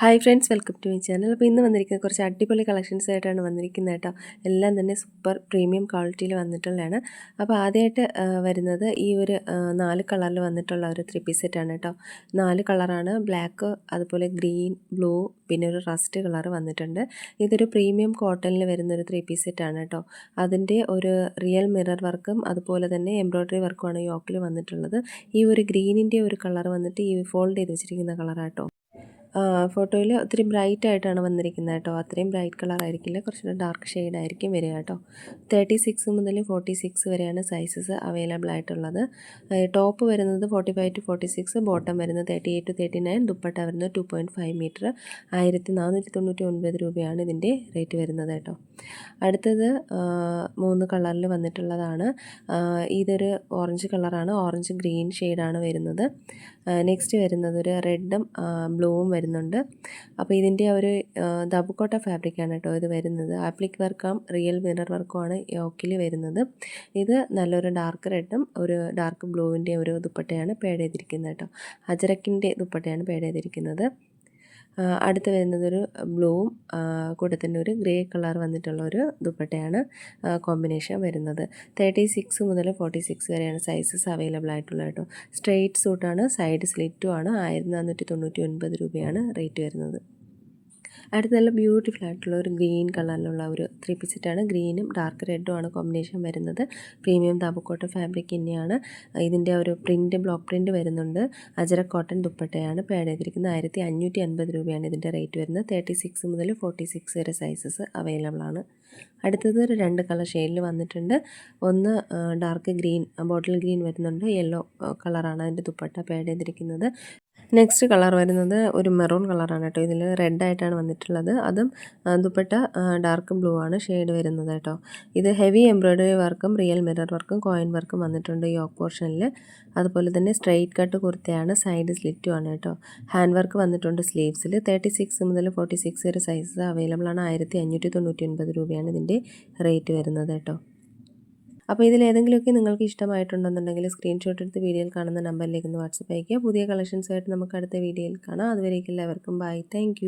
Hi friends, welcome to my channel. അപ്പോൾ ഇന്ന് വന്നിരിക്കുന്നത് കുറച്ച് അടിപൊളി കളക്ഷൻസ് ആയിട്ടാണ് വന്നിരിക്കുന്നത് കേട്ടോ. എല്ലാം തന്നെ സൂപ്പർ പ്രീമിയം ക്വാളിറ്റിയിൽ വന്നിട്ടുള്ളതാണ്. അപ്പോൾ ആദ്യമായിട്ട് വരുന്നത് ഈ ഒരു 4 കളറിൽ വന്നിട്ടുള്ള ഒരു 3 പീസ് സെറ്റാണ് കേട്ടോ. 4 കളറാണ്, ബ്ലാക്ക്, അതുപോലെ ഗ്രീൻ, ബ്ലൂ, പിന്നെ ഒരു റസ്റ്റ് കളർ വന്നിട്ടുണ്ട്. ഇതൊരു പ്രീമിയം കോട്ടണിൽ വരുന്നൊരു 3 പീസ് സെറ്റാണ് കേട്ടോ. അതിൻ്റെ ഒരു റിയൽ മിറർ വർക്കും അതുപോലെ തന്നെ എംബ്രോയ്ഡറി വർക്കുമാണ് യോക്കിൽ വന്നിട്ടുള്ളത്. ഈ ഒരു ഗ്രീനിൻ്റെ ഒരു കളർ വന്നിട്ട് ഈ ഫോൾഡ് ചെയ്ത് വെച്ചിരിക്കുന്ന കളറാട്ടോ. ഫോട്ടോയിൽ ഒത്തിരി ബ്രൈറ്റ് ആയിട്ടാണ് വന്നിരിക്കുന്നത് കേട്ടോ. അത്രയും ബ്രൈറ്റ് കളർ ആയിരിക്കില്ല, കുറച്ചുകൂടെ ഡാർക്ക് ഷെയ്ഡ് ആയിരിക്കും വരിക കേട്ടോ. 36 മുതൽ 46 വരെയാണ് സൈസസ് അവൈലബിൾ ആയിട്ടുള്ളത്. ടോപ്പ് വരുന്നത് 45 to 46, ബോട്ടം വരുന്നത് 38 to 39, ദുപ്പട്ട വരുന്നത് 2.5 മീറ്റർ. 1499 രൂപയാണ് ഇതിൻ്റെ റേറ്റ് വരുന്നത് കേട്ടോ. അടുത്തത് 3 കളറിൽ വന്നിട്ടുള്ളതാണ്. ഇതൊരു ഓറഞ്ച് കളറാണ്, ഓറഞ്ച് ഗ്രീൻ ഷെയ്ഡാണ് വരുന്നത്. നെക്സ്റ്റ് വരുന്നത് ഒരു റെഡും ബ്ലൂവും വരുന്നുണ്ട്. അപ്പോൾ ഇതിൻ്റെ ഒരു ദബുക്കോട്ട ഫാബ്രിക്കാണ് കേട്ടോ ഇത് വരുന്നത്. ആപ്ലിക് വർക്കും റിയൽ മിറർ വർക്കുമാണ് യോക്കിൽ വരുന്നത്. ഇത് നല്ലൊരു ഡാർക്ക് റെഡും ഒരു ഡാർക്ക് ബ്ലൂവിൻ്റെ ഒരു ദുപ്പട്ടയാണ് പേഡ് ചെയ്തിരിക്കുന്നത് കേട്ടോ. അജരക്കിൻ്റെ ദുപ്പട്ടയാണ് പേഡ് ചെയ്തിരിക്കുന്നത്. അടുത്ത് വരുന്നതൊരു ബ്ലൂവും കൂടെ തന്നെ ഒരു ഗ്രേ കളർ വന്നിട്ടുള്ള ഒരു ദുപ്പട്ടയാണ് കോമ്പിനേഷൻ വരുന്നത്. 36 മുതൽ 46 വരെയാണ് സൈസസ് അവൈലബിൾ ആയിട്ടുള്ളത് കേട്ടോ. സ്ട്രെയിറ്റ് സൂട്ടാണ്, സൈഡ് സ്ലിറ്റും ആണ്. 1499 രൂപയാണ് റേറ്റ് വരുന്നത്. അടുത്ത നല്ല ബ്യൂട്ടിഫുൾ ആയിട്ടുള്ള ഒരു ഗ്രീൻ കളറിലുള്ള ഒരു 3 പീസ് സെറ്റാണ്. ഗ്രീനും ഡാർക്ക് റെഡും ആണ് കോമ്പിനേഷൻ വരുന്നത്. പ്രീമിയം ദാബുക്കോട്ട ഫാബ്രിക് തന്നെയാണ്. ഇതിൻ്റെ ഒരു പ്രിൻറ്റ്, ബ്ലോക്ക് പ്രിൻറ്റ് വരുന്നുണ്ട്. അജരക് കോട്ടൺ ദുപ്പട്ടയാണ് പേഡ് ചെയ്തിരിക്കുന്നത്. 1550 രൂപയാണ് ഇതിൻ്റെ റേറ്റ് വരുന്നത്. 36 മുതൽ 46 വരെ സൈസസ് അവൈലബിൾ ആണ്. അടുത്തത് ഒരു 2 കളർ ഷെയ്ഡിൽ വന്നിട്ടുണ്ട്. ഒന്ന് ഡാർക്ക് ഗ്രീൻ, ബോട്ടിൽ ഗ്രീൻ വരുന്നുണ്ട്. യെല്ലോ കളറാണ് അതിൻ്റെ ദുപ്പട്ട പേഡ് ചെയ്തിരിക്കുന്നത്. നെക്സ്റ്റ് കളർ വരുന്നത് ഒരു മെറൂൺ കളറാണ് കേട്ടോ. ഇതിൽ റെഡായിട്ടാണ് വന്നിട്ടുള്ളത്. അതും ദുപ്പട്ട ഡാർക്ക് ബ്ലൂ ആണ് ഷെയ്ഡ് വരുന്നത് കേട്ടോ. ഇത് ഹെവി എംബ്രോയ്ഡറി വർക്കും റിയൽ മിറർ വർക്കും കോയിൻ വർക്കും വന്നിട്ടുണ്ട് യോക്ക് പോർഷനിൽ. അതുപോലെ തന്നെ സ്ട്രെയിറ്റ് കട്ട് കുർത്തയാണ്, സൈഡ് സ്ലിറ്റും ആണ് കേട്ടോ. ഹാൻഡ് വർക്ക് വന്നിട്ടുണ്ട് സ്ലീവ്സിൽ. 36 മുതൽ 46 വരെ സൈസസ് അവൈലബിൾ ആണ്. 1599 രൂപയാണ് ഇതിൻ്റെ റേറ്റ് വരുന്നത് കേട്ടോ. അപ്പോൾ ഇതിലേതെങ്കിലുമൊക്കെ നിങ്ങൾക്ക് ഇഷ്ടമായിട്ടുണ്ടെന്നുണ്ടെങ്കിൽ സ്ക്രീൻഷോട്ട് എടുത്ത് വീഡിയോയിൽ കാണുന്ന നമ്പറിലേക്ക് ഒന്ന് വാട്സപ്പ് അയയ്ക്കുക. പുതിയ കളക്ഷൻസായിട്ട് നമുക്ക് അടുത്ത വീഡിയോയിൽ കാണാം. അതുവരേക്കും എല്ലാവർക്കും ബൈ. താങ്ക്